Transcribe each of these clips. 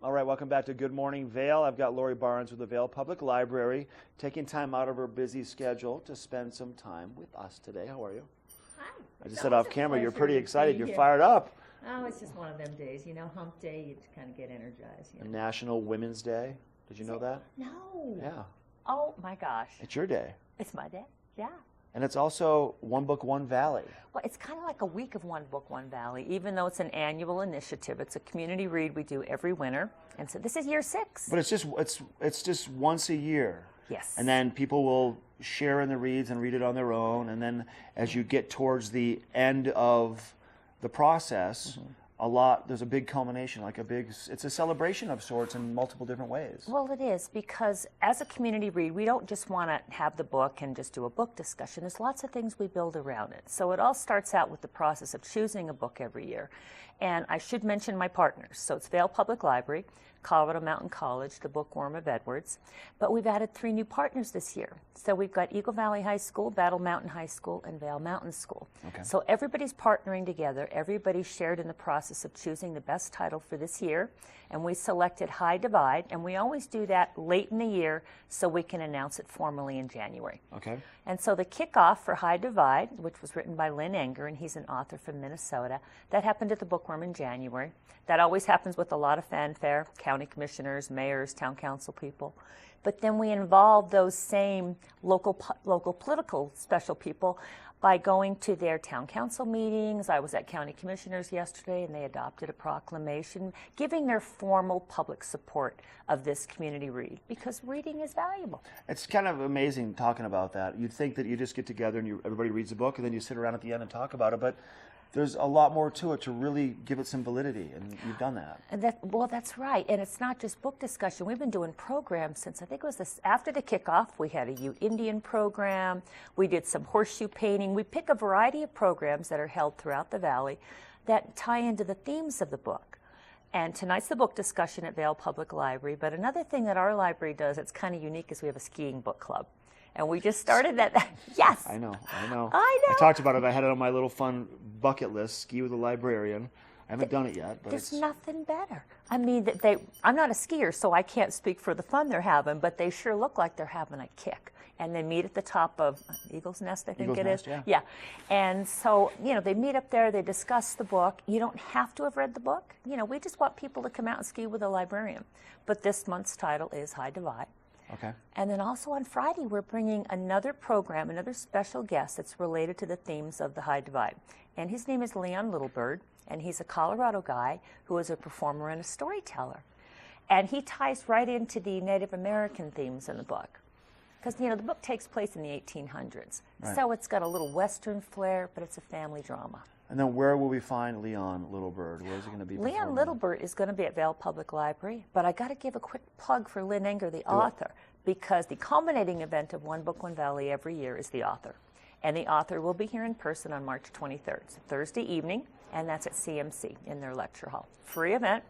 All right, welcome back to Good Morning Vail. I've got Lori Barnes with the Vail Public Library, taking time out of her busy schedule to spend some time with us today. How are you? Hi. I just said off camera, you're pretty excited. You're fired up. Oh, it's just one of them days. You know, hump day, you just kind of get energized. You know? National Women's Day. Did you know that? No. Yeah. Oh, my gosh. It's your day. It's my day, yeah. And it's also One Book, One Valley. Well, it's kind of like a week of One Book, One Valley, even though it's an annual initiative. It's a community read we do every winter. And so this is year 6. But it's just once a year. Yes. And then people will share in the reads and read it on their own. And then as you get towards the end of the process, there's a big culmination, it's a celebration of sorts in multiple different ways. Well, it is, because as a community read, we don't just want to have the book and just do a book discussion. There's lots of things we build around it. So it all starts out with the process of choosing a book every year. And I should mention my partners. So it's Vail Public Library, Colorado Mountain College, the Bookworm of Edwards. But we've added 3 new partners this year. So we've got Eagle Valley High School, Battle Mountain High School, and Vail Mountain School. Okay. So everybody's partnering together. Everybody's shared in the process of choosing the best title for this year. And we selected High Divide, and we always do that late in the year so we can announce it formally in January. Okay. And so the kickoff for High Divide, which was written by Lynn Enger, and he's an author from Minnesota, that happened at the Bookworm in January. That always happens with a lot of fanfare, county commissioners, mayors, town council people. But then we involve those same local political special people by going to their town council meetings. I was at county commissioners yesterday, and they adopted a proclamation giving their formal public support of this community read, because reading is valuable. It's kind of amazing talking about that. You'd think that you just get together and everybody reads a book and then you sit around at the end and talk about it, but there's a lot more to it to really give it some validity, and you've done that. And well, that's right. And it's not just book discussion. We've been doing programs since, I think it was after the kickoff. We had a Ute Indian program. We did some horseshoe painting. We pick a variety of programs that are held throughout the valley that tie into the themes of the book. And tonight's the book discussion at Vail Public Library. But another thing that our library does that's kind of unique is we have a skiing book club. And we just started that. Yes. I know. I talked about it. I had it on my little fun bucket list, ski with a librarian. I haven't done it yet. But there's nothing better. I mean, I'm not a skier, so I can't speak for the fun they're having, but they sure look like they're having a kick. And they meet at the top of Eagle's Nest, I think Eagle's it Nest, is. yeah. And so, they meet up there, they discuss the book. You don't have to have read the book. We just want people to come out and ski with a librarian. But this month's title is High Divide. Okay. And then also on Friday, we're bringing another program, another special guest that's related to the themes of the High Divide. And his name is Leon Littlebird, and he's a Colorado guy who is a performer and a storyteller. And he ties right into the Native American themes in the book. Because, the book takes place in the 1800s. Right. So it's got a little Western flair, but it's a family drama. And then where will we find Leon Littlebird? Where is he going to be? Leon Littlebird is going to be at Vail Public Library, but I got to give a quick plug for Lynn Enger, the author, because the culminating event of One Book, One Valley every year is the author. And the author will be here in person on March 23rd. It's a Thursday evening, and that's at CMC in their lecture hall. Free event,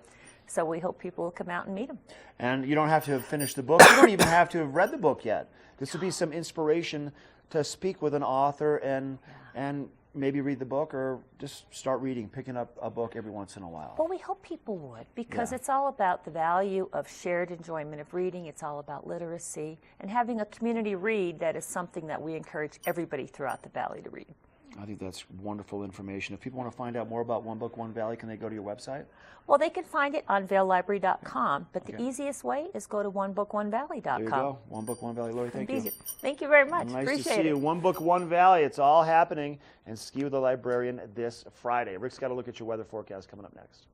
so we hope people will come out and meet him. And you don't have to have finished the book. You don't even have to have read the book yet. This would be some inspiration to speak with an author and maybe read the book, or just start picking up a book every once in a while. Well, we hope people would, because it's all about the value of shared enjoyment of reading. It's all about literacy, and having a community read that is something that we encourage everybody throughout the valley to read. I think that's wonderful information. If people want to find out more about One Book, One Valley, can they go to your website? Well, they can find it on vaillibrary.com, but the easiest way is go to onebookonevalley.com. There you go. One Book, One Valley. Lori, thank you. Thank you very much. Nice Appreciate to see you. One Book, One Valley. It's all happening. And Ski with the Librarian this Friday. Rick's got to look at your weather forecast coming up next.